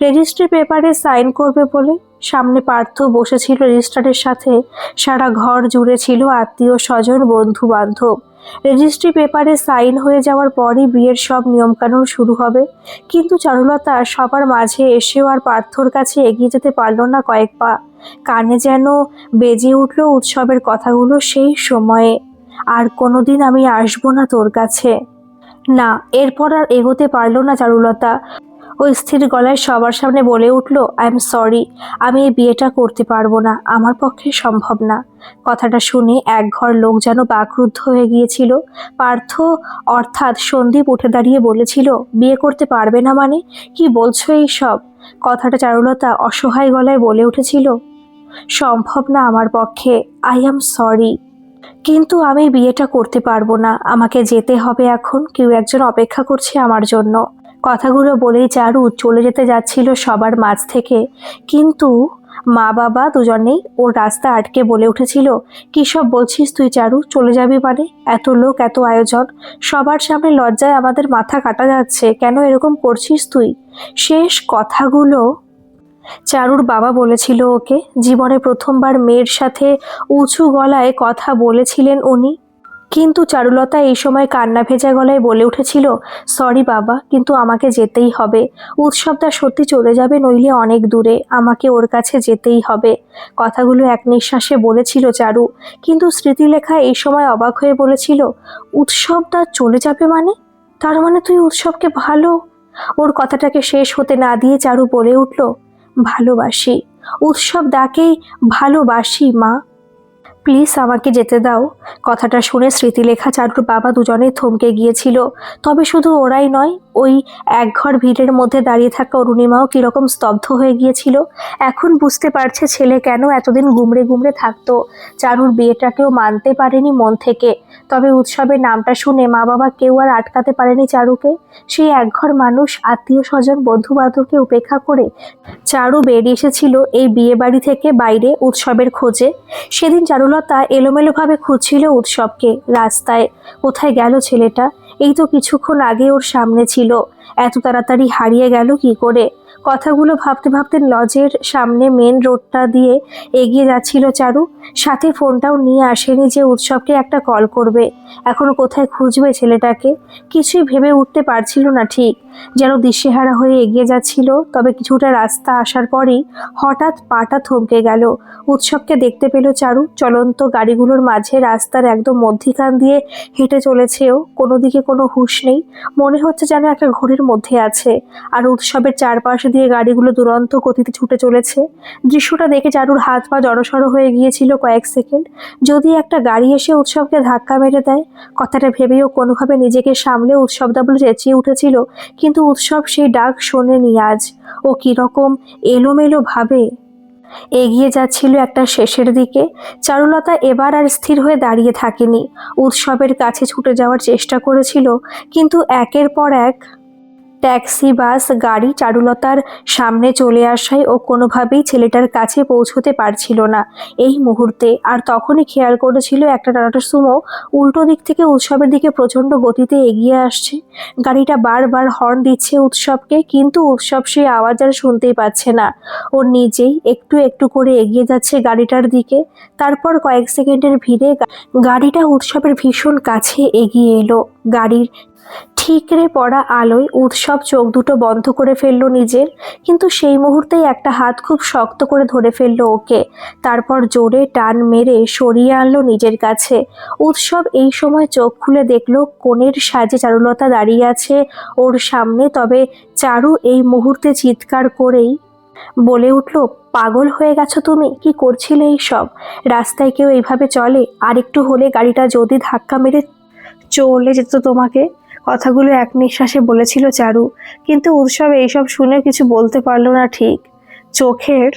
রেজিস্ট্রি পেপারে সাইন করবে বলে সামনে পার্থ বসেছিল রেজিস্ট্রারের সাথে। সারা ঘর জুড়ে ছিল আত্মীয় স্বজন, বন্ধু বান্ধব। রেজিস্ট্রি পেপারে সাইন হয়ে যাওয়ার পরই বিয়ের সব নিয়মকানুন শুরু হবে। কিন্তু চারুলতা সবার মাঝে এসেও আর পার্থর কাছে এগিয়ে যেতে পারল না কয়েক পা। কানে যেন বেজে উঠল উৎসবের কথাগুলো সেই সময়ে, আর কোনোদিন আমি আসবো না তোর কাছে। না, এরপর আর এগোতে পারল না চারুলতা। ও স্থির গলায় সবার সামনে বলে উঠল, আই এম সরি, আমি এই বিয়েটা করতে পারবো না, আমার পক্ষে সম্ভব না। কথাটা শুনে একঘর লোক যেন বাকরুদ্ধ হয়ে গিয়েছিল। পার্থ অর্থাৎ সন্দীপ উঠে দাঁড়িয়ে বলেছিল, বিয়ে করতে পারবে না মানে? কি বলছো এই সব? কথাটা চারুলতা অসহায় গলায় বলে উঠেছিল, সম্ভব না আমার পক্ষে, আই এম সরি। কিন্তু আমি বিয়েটা করতে পারবো না, আমাকে যেতে হবে এখন, কেউ একজন অপেক্ষা করছে আমার জন্য। কথাগুলো বলেই চারু চলে যেতে যাচ্ছিল সবার মাঝ থেকে, কিন্তু মা বাবা দুজনেই ওর রাস্তা আটকে বলে উঠেছিল, কী সব বলছিস তুই চারু, চলে যাবি মানে? এত লোক, এত আয়োজন, সবার সামনে লজ্জায় আমাদের মাথা কাটা যাচ্ছে, কেন এরকম করছিস তুই? শেষ কথাগুলো চারুর বাবা বলেছিল ওকে। জীবনে প্রথমবার মেয়ের সাথে উঁচু গলায় কথা বলেছিলেন উনি। কিন্তু চারুলতা এই সময় কান্না ভেজা গলায় বলে উঠেছিল, সরি বাবা, কিন্তু আমাকে যেতেই হবে। উৎসবটা সত্যি চলে যাবে, নইলে অনেক দূরে, আমাকে ওর কাছে যেতেই হবে। কথাগুলো এক নিঃশ্বাসে বলেছিল চারু, কিন্তু স্মৃতিলেখা এই সময় অবাক হয়ে বলেছিল, উৎসবটা চলে যাবে মানে? তার মানে তুই উৎসবকে ভালো? ওর কথাটাকে শেষ হতে না দিয়ে চারু বলে উঠল, ভালোবাসি, উৎসব ডাকেই ভালোবাসি মা, প্লিজ আমাকে যেতে দাও। কথাটা শুনে স্মৃতিলেখা চারুর বাবা দুজনেই থমকে গিয়েছিল। তবে শুধু ওরাই নয়, ওই একঘর ভিড়ের মধ্যে দাঁড়িয়ে থাকা অরুণিমাও কীরকম স্তব্ধ হয়ে গিয়েছিল। এখন বুঝতে পারছে ছেলে কেন এতদিন গুমড়ে গুমড়ে থাকতো। চারুর বিয়েটাকেও মানতে পারেনি মন থেকে। তবে উৎসবের নামটা শুনে মা বাবা কেউ আর আটকাতে পারেনি চারুকে। সেই একঘর মানুষ, আত্মীয় স্বজন, বন্ধু বান্ধবকে উপেক্ষা করে চারু বেরিয়ে এসেছিল এই বিয়ে বাড়ি থেকে বাইরে উৎসবের খোঁজে। সেদিন চারুলতা এলোমেলোভাবে খুঁজছিল উৎসবকে রাস্তায়। কোথায় গেল ছেলেটা? এই তো কিছুক্ষণ আগে ওর সামনে ছিল, এত তাড়াতাড়ি হারিয়ে গেল কি করে? কথাগুলো ভাবতে ভাবতে লজের সামনে মেন রোডটা দিয়ে এগিয়ে যাচ্ছিল চারু। সাথে ফোনটাও নিয়ে আসেনি যে উৎসবকে একটা কল করবে। এখন কোথায় খুঁজবে ছেলেটাকে? কিছুই ভেবে উঠতে পারছিল না ঠিক, যেন দিশেহারা হয়ে এগিয়ে যাচ্ছিল। তবে কিছুটা রাস্তা আসার পরই হঠাৎ পাটা থমকে গেল। উৎসবকে দেখতে পেল চারু চলন্ত গাড়িগুলোর মাঝে রাস্তার একদম মধ্যিখান দিয়ে হেঁটে চলেছেও, কোনো দিকে কোনো হুঁশ নেই, মনে হচ্ছে যেন একটা ঘোরের মধ্যে আছে। আর উৎসবের চারপাশ দিয়ে গাড়িগুলো দুরন্ত গতিতে ছুটে চলেছে। দৃশ্যটা দেখে চারুর হাত পা জড়সড় হয়ে গিয়েছিল কয়েক সেকেন্ড। যদি একটা গাড়ি এসে উৎসবকে ধাক্কা মেরে দেয়, কথাটা ভেবেও কোনোভাবে নিজেকে সামলে উৎসবদা বলে চেঁচিয়ে উঠেছিল, কিন্তু উৎসব সেই ডাক শোনেনি আজ। ও কিরকম এলোমেলো ভাবে এগিয়ে যাচ্ছিল একটা শেষের দিকে। চারুলতা এবার আর স্থির হয়ে দাঁড়িয়ে থাকেনি, উৎসবের কাছে ছুটে যাওয়ার চেষ্টা করেছিল, কিন্তু একের পর এক ট্যাক্সি, বাস, গাড়ি চারুলতার সামনে চলে আসায় ও কোনোভাবেই ছেলেটার কাছে পৌঁছতে পারছিল না এই মুহূর্তে। আর তখনই খেয়াল করেছিল একটা টাটা সুমো উল্টো দিক থেকে উৎসবের দিকে প্রচণ্ড গতিতে এগিয়ে আসছে। গাড়িটা বারবার হর্ন দিচ্ছে উৎসবকে, কিন্তু উৎসব সেই আওয়াজ আর শুনতেই পাচ্ছে না। ও নিজেই একটু একটু করে এগিয়ে যাচ্ছে গাড়িটার দিকে। তারপর কয়েক সেকেন্ডের ভিড়ে গাড়িটা উৎসবের ভীষণ কাছে এগিয়ে এলো। গাড়ির ঠিকরে পড়া আলোয় উৎসব চোখ দুটো বন্ধ করে ফেলল নিজের, কিন্তু সেই মুহূর্তেই একটা হাত খুব শক্ত করে ধরে ফেলল ওকে। তারপর জোরে টান মেরে সরিয়ে আনলো নিজের কাছে। উৎসব এই সময় চোখ খুলে দেখলো কনের সাজে চারুলতা দাঁড়িয়ে আছে ওর সামনে। তবে চারু এই মুহূর্তে চিৎকার করেই বলে উঠল, পাগল হয়ে গেছো তুমি? কি করছিলে এই সব? রাস্তায় কেউ এইভাবে চলে? আর একটু হলে গাড়িটা যদি ধাক্কা মেরে চলে যেত তোমাকে। কথাগুলো এক নিঃশ্বাসে বলেছিল চারু, কিন্তু উৎসব এইসব শুনে কিছু বলতে পারলো না ঠিক। চোখের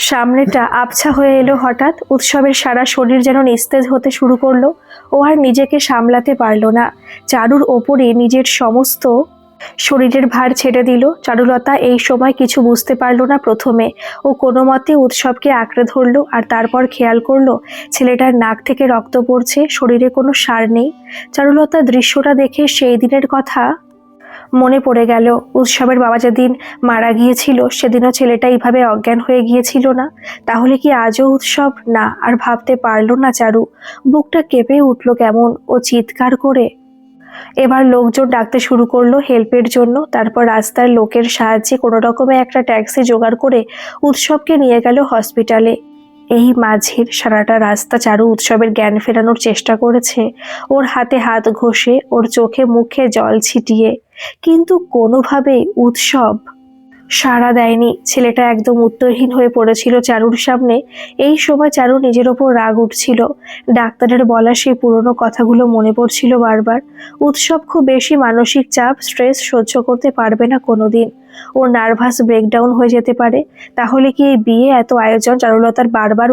সামনেটা আবছা হয়ে এলো হঠাৎ। উৎসবের সারা শরীর যেন নিস্তেজ হতে শুরু করলো। ও আর নিজেকে সামলাতে পারলো না। চারুর ওপরে নিজের সমস্ত শরীরের ভার ছেড়ে দিল। চারুলতা এই সময় কিছু বুঝতে পারল না প্রথমে। ও কোনো মতে উৎসবকে আঁকড়ে ধরলো, আর তারপর খেয়াল করলো ছেলেটার নাক থেকে রক্ত পড়ছে, শরীরে কোনো সার নেই। চারুলতা দৃশ্যটা দেখে সেই দিনের কথা মনে পড়ে গেল। উৎসবের বাবা যেদিন মারা গিয়েছিল সেদিনও ছেলেটা এইভাবে অজ্ঞান হয়ে গিয়েছিল না? তাহলে কি আজও উৎসব? না, আর ভাবতে পারল না চারু। বুকটা কেঁপে উঠল কেমন। ও চিৎকার করে এবার লোকজন ডাকতে শুরু করলো হেল্পের জন্য। তারপর রাস্তার লোকের সাহায্যে কোনো রকমে একটা ট্যাক্সি জোগাড় করে উৎসবকে নিয়ে গেল হসপিটালে। এই মাঝের সারাটা রাস্তা চারু উৎসবের জ্ঞান ফেরানোর চেষ্টা করেছে, ওর হাতে হাত ঘষে, ওর চোখে মুখে জল ছিটিয়ে, কিন্তু কোনোভাবেই উৎসব সাড়া দেয়নি। ছেলেটা একদম উত্তরহীন হয়ে পড়েছিল চারুর সামনে। এই সময় চারু নিজের ওপর রাগ উঠছিল। ডাক্তারের বলা সেই পুরনো কথাগুলো মনে পড়ছিল বারবার। উৎসব খুব বেশি মানসিক চাপ, স্ট্রেস সহ্য করতে পারবে না কোনোদিন। ওর নার্ভাস ব্রেকডাউন হয়ে যেতে পারে। তাহলে কি এই বিয়ে, এত আয়োজন চারুলতার বারবার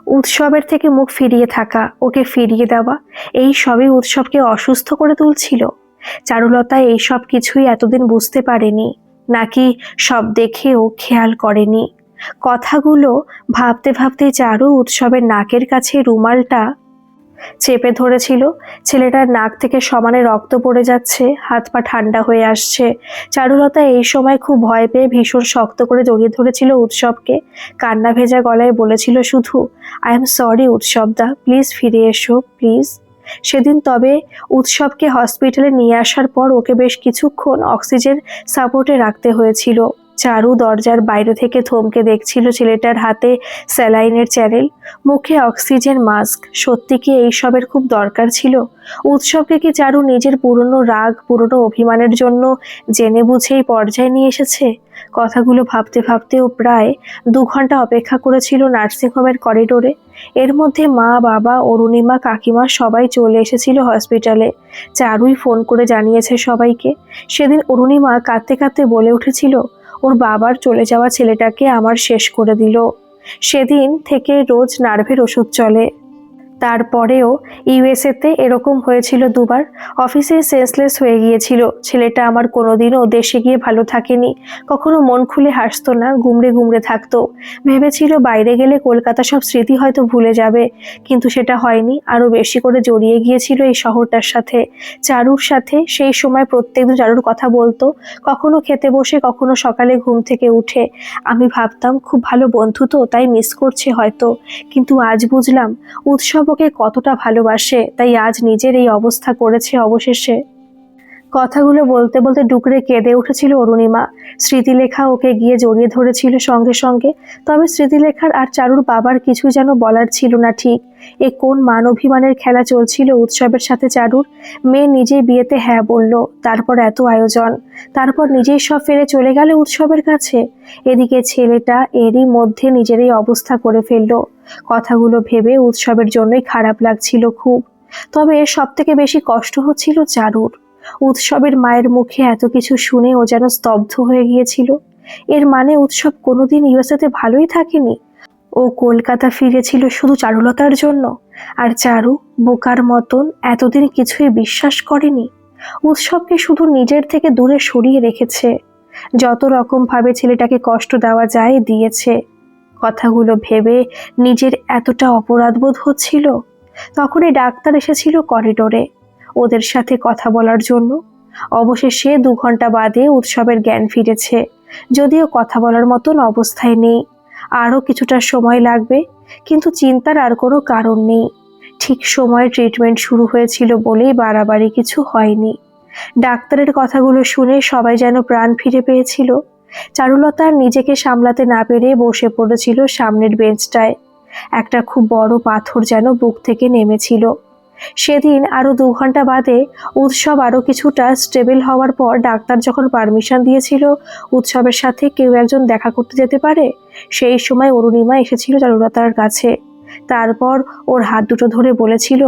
উৎসবের থেকে মুখ ফিরিয়ে থাকা, ওকে ফিরিয়ে দেওয়া, এই সবই উৎসবকে অসুস্থ করে তুলছিল। চারুলতা এই সব কিছুই এতদিন বুঝতে পারেনি, নাকি সব দেখেও খেয়াল করেনি। কথাগুলো ভাবতে ভাবতে চারু উৎসবের নাকের কাছে রুমালটা চেপে ধরেছিল। ছেলেটার নাক থেকে সমানে রক্ত পড়ে যাচ্ছে, হাত পা ঠান্ডা হয়ে আসছে। চারুলতা এই সময় খুব ভয় পেয়ে ভীষণ শক্ত করে জড়িয়ে ধরেছিল উৎসবকে। কান্না ভেজা গলায় বলেছিল শুধু, আই এম সরি উৎসবদা, প্লিজ ফিরে এসো প্লিজ। সেদিন তবে উৎসবকে হসপিটালে নিয়ে আসার পর ওকে বেশ কিছুক্ষণ অক্সিজেন সাপোর্টে রাখতে হয়েছিল। চারু দরজার বাইরে থেকে থমকে দেখছিল ছেলেটার হাতে স্যালাইনের চ্যানেল, মুখে অক্সিজেন মাস্ক। সত্যি কি এইসবের খুব দরকার ছিল? উৎসবকে কি চারু নিজের পুরনো রাগ, পুরনো অভিমানের জন্য জেনে বুঝেই পর্যায়ে নিয়ে এসেছে? কথাগুলো ভাবতে ভাবতেও প্রায় 2 ঘন্টা অপেক্ষা করেছিল নার্সিংহোমের করিডোরে। এর মধ্যে মা, বাবা, অরুণিমা, কাকিমা সবাই চলে এসেছিল হসপিটালে। চারুই ফোন করে জানিয়েছে সবাইকে। সেদিন অরুণিমা কাঁদতে কাঁদতে বলে উঠেছিল, ওর বাবার চলে যাওয়া ছেলেটাকে আমার শেষ করে দিল। সেদিন থেকে রোজ নার্ভের ওষুধ চলে। তারপরেও ইউএসএতে এরকম হয়েছিল 2বার। অফিসে সেন্সলেস হয়ে গিয়েছিল। ছেলেটা আমার কোনোদিনও দেশে গিয়ে ভালো থাকেনি, কখনো মন খুলে হাসতো না, গুমড়ে গুমড়ে থাকতো। ভেবেছিল বাইরে গেলে কলকাতা সব স্মৃতি হয়তো ভুলে যাবে, কিন্তু সেটা হয়নি। আরো বেশি করে জড়িয়ে গিয়েছিল এই শহরটার সাথে, চারুর সাথে। সেই সময় প্রত্যেকদিন চারুর কথা বলতো, কখনো খেতে বসে, কখনো সকালে ঘুম থেকে উঠে। আমি ভাবতাম খুব ভালো বন্ধু তো, তাই মিস করছে হয়তো। কিন্তু আজ বুঝলাম উৎসব ওকে কতটা ভালোবাসে, তাই আজ নিজের এই অবস্থা করেছে অবশেষে। কথাগুলো বলতে বলতে ডুকরে কেঁদে উঠেছিল অরুণিমা। স্মৃতিলেখা ওকে গিয়ে জড়িয়ে ধরেছিল সঙ্গে সঙ্গে। তবে স্মৃতিলেখার আর চারুর বাবার কিছুই যেন বলার ছিল না ঠিক। এ কোন মান অভিমানের খেলা চলছিল উৎসবের সাথে চারুর? মেয়ে নিজেই বিয়েতে হ্যাঁ বলল, তারপর এত আয়োজন, তারপর নিজেই সব ফেলে চলে গেল উৎসবের কাছে। এদিকে ছেলেটা এরই মধ্যে নিজের এই অবস্থা করে ফেলল। কথাগুলো ভেবে উৎসবের জন্যই খারাপ লাগছিল খুব। তবে সব থেকে বেশি কষ্ট হচ্ছিল চারুর। উৎসবের মায়ের মুখে এত কিছু শুনে ও যেন স্তব্ধ হয়ে গিয়েছিল। এর মানে উৎসব কোনোদিন ইউএসএতে ভালোই থাকেনি, ও কলকাতা ফিরেছিল শুধু চারুলতার জন্য। আর চারু বোকার মতন এতদিন কিছুই বিশ্বাস করেনি, উৎসবকে শুধু নিজের থেকে দূরে সরিয়ে রেখেছে। যত রকম ভাবে ছেলেটাকে কষ্ট দেওয়া যায় দিয়েছে। কথাগুলো ভেবে নিজের এতটা অপরাধবোধ হচ্ছিল। তখনই ডাক্তার এসেছিল করিডোরে ওদের সাথে কথা বলার জন্য। অবশেষে 2 ঘন্টা বাদে উৎসবের জ্ঞান ফিরেছে, যদিও কথা বলার মতন অবস্থায় নেই। আরও কিছুটা সময় লাগবে, কিন্তু চিন্তার আর কোনো কারণ নেই। ঠিক সময়ে ট্রিটমেন্ট শুরু হয়েছিল বলেই বাড়াবাড়ি কিছু হয়নি। ডাক্তারের কথাগুলো শুনে সবাই যেন প্রাণ ফিরে পেয়েছিল। চারুলতা আর নিজেকে সামলাতে না পেরে বসে পড়েছিল সামনের বেঞ্চটায়। একটা খুব বড় পাথর যেন বুক থেকে নেমেছিল। সেদিন আরো 2 ঘন্টা বাদে উৎসব আরো কিছুটা স্টেবল হওয়ার পর ডাক্তার যখন পারমিশন দিয়েছিল উৎসবের সাথে কেউ একজন দেখা করতে যেতে পারে, সেই সময় অরুণিমা এসেছিল চারুলতার কাছে। তারপর ওর হাত দুটো ধরে বলেছিল,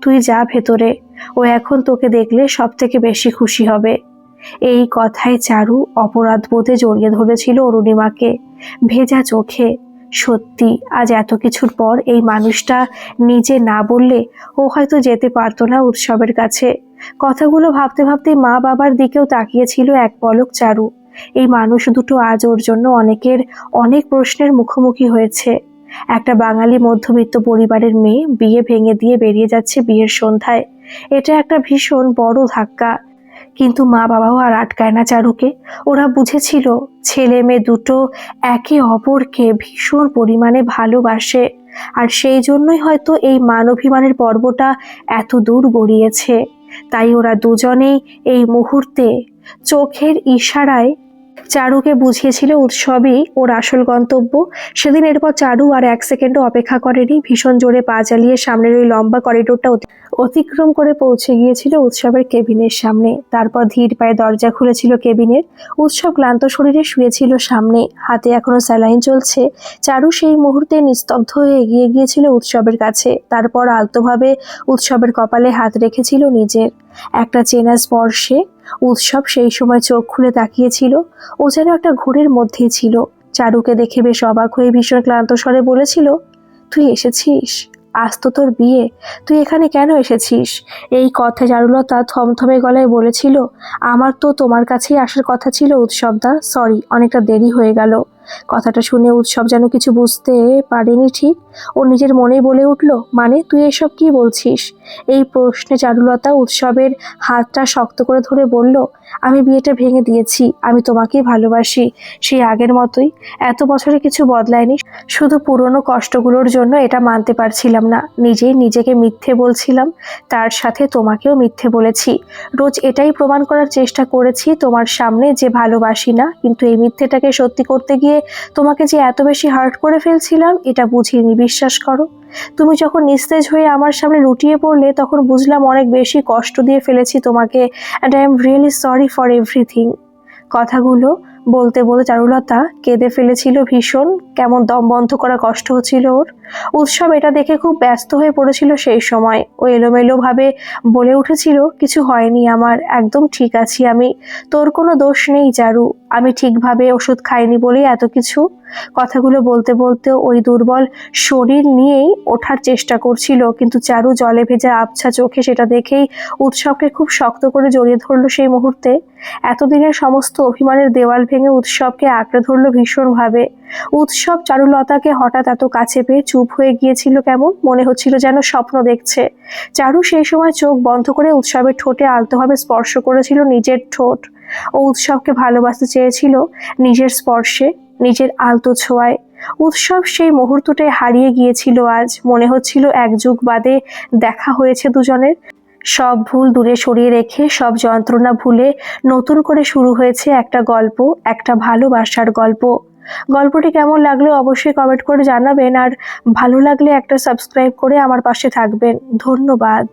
তুই যা ভেতরে, ও এখন তোকে দেখলে সব থেকে বেশি খুশি হবে। এই কথায় চারু অপরাধ বোধে জড়িয়ে ধরেছিল অরুণিমাকে ভেজা চোখে। সত্যি আজ এত কিছুর পর এই মানুষটা নিজে না বললে ও হয়তো যেতে পারতো না উৎসবের কাছে। কথাগুলো ভাবতে ভাবতে মা বাবার দিকেও তাকিয়েছিল এক পলক চারু। এই মানুষ দুটো আজ ওর জন্য অনেক প্রশ্নের মুখোমুখি হয়েছে। একটা বাঙালি মধ্যবিত্ত পরিবারের মেয়ে বিয়ে ভেঙে দিয়ে বেরিয়ে যাচ্ছে বিয়ের সন্ধ্যায়। এটা একটা ভীষণ বড় ধাক্কা। কিন্তু মা বাবাও আর আটকায় না চারুকে। ওরা বুঝেছিল ছেলে মেয়ে দুটো একে অপরকে ভীষণ পরিমাণে ভালোবাসে, আর সেই জন্যই হয়তো এই মান অভিমানের পর্বটা এত দূর গড়িয়েছে। তাই ওরা দুজনেই এই মুহূর্তে চোখের ইশারায় চারুকে বুঝিয়েছিল উৎসবই ওর আসল গন্তব্য। সেদিন এরপর চারু আর 1 সেকেন্ডও অপেক্ষা করেনি, ভীষণ জোরে পা চালিয়ে সামনের ওই লম্বা করিডোরটা অতিক্রম করে পৌঁছে গিয়েছিল উৎসবের কেবিনের সামনে। তারপর ধীর পায়ে দরজা খুলেছিল কেবিনের। উৎসব ক্লান্ত শরীরে শুয়েছিল সামনে, হাতে এখনো স্যালাইন চলছে। চারু সেই মুহূর্তে নিস্তব্ধ হয়ে এগিয়ে গিয়েছিল উৎসবের কাছে। তারপর আলতোভাবে উৎসবের কপালে হাত রেখেছিল নিজের। একটা চেনা স্পর্শে উৎসব সেই সময় চোখ খুলে তাকিয়েছিল। ও যেন একটা ঘোরের মধ্যেই ছিল। চারুকে দেখে বেশ অবাক হয়ে ভীষণ ক্লান্ত স্বরে বলেছিল, তুই এসেছিস? আজ তো তোর বিয়ে, তুই এখানে কেন এসেছিস? এই কথা চারুলতা থমথমে গলায় বলেছিল। আমার তো তোমার কাছেই আসার কথা ছিল উৎসবদা, সরি অনেকটা দেরি হয়ে গেল। কথাটা শুনে উৎসব যেন কিছু বুঝতে পারেনি ঠিক। ও নিজের মনেই বলে উঠল, মানে তুই এসব কি বলছিস? এই প্রশ্নে চারুলতা উৎসবের হাতটা শক্ত করে ধরে বলল, আমি বিয়েটা ভেঙে দিয়েছি, আমি তোমাকেই ভালোবাসি, সেই আগের মতোই। এত বছরে কিছু বদলায়নি, শুধু পুরনো কষ্টগুলোর জন্য এটা মানতে পারছিলাম না, নিজেই নিজেকে মিথ্যে বলছিলাম, তার সাথে তোমাকেও মিথ্যে বলেছি। রোজ এটাই প্রমাণ করার চেষ্টা করেছি তোমার সামনে যে ভালোবাসি না, কিন্তু এই মিথ্যেটাকে সত্যি করতে গিয়ে তোমাকে যে এত বেশি হার্ট করে ফেলছিলাম এটা বুঝিনি, বিশ্বাস করো। তুমি যখন নিস্তেজ হয়ে আমার সামনে লুটিয়ে পড়লে তখন বুঝলাম অনেক বেশি কষ্ট দিয়ে ফেলেছি তোমাকে, and I am really sorry for everything. কথাগুলো বলতে বলতে চারুলতা কেঁদে ফেলেছিল ভীষণ, কেমন দম বন্ধ করা কষ্ট হচ্ছিল ওর। উৎসব এটা দেখে খুব ব্যস্ত হয়ে পড়েছিল সেই সময়। ও এলোমেলো ভাবে বলে উঠেছিল, কিছু হয়নি আমার, একদম ঠিক আছি আমি, তোর কোনো দোষ নেই চারু, আমি ঠিকভাবে ওষুধ খাইনি বলেই এত কিছু। কথাগুলো বলতে বলতে ওই দুর্বল শরীর নিয়েই ওঠার চেষ্টা করছিল, কিন্তু চারু জলে ভেজা আবছা চোখে সেটা দেখেই উৎসবকে খুব শক্ত করে জড়িয়ে ধরলো সেই মুহূর্তে। এতদিনের সমস্ত অভিমানের দেওয়াল ভেঙে উৎসবকে আঁকড়ে ধরলো ভীষণভাবে। উৎসব চারুলতাকে হঠাৎ এত কাছে পেয়ে চুপ হয়ে গিয়েছিল, কেমন মনে হচ্ছিল যেন স্বপ্ন দেখছে। চারু সেই সময় চোখ বন্ধ করে উৎসবের ঠোঁটে আলতোভাবে স্পর্শ করেছিল নিজের ঠোঁট। ও উৎসবকে ভালোবাসতে চেয়েছিল নিজের স্পর্শে, নিজের আলতো ছোঁয়ায়। উৎসব সেই মুহূর্তটায় হারিয়ে গিয়েছিল আজ, মনে হচ্ছিল এক যুগ বাদে দেখা হয়েছে দুজনের। সব ভুল দূরে সরিয়ে রেখে, সব যন্ত্রণা ভুলে নতুন করে শুরু হয়েছে একটা গল্প, একটা ভালোবাসার গল্প। গল্পটি কেমন লাগলো অবশ্যই কমেন্ট করে জানাবেন, আর ভালো লাগলে একটা সাবস্ক্রাইব করে আমার পাশে থাকবেন। ধন্যবাদ।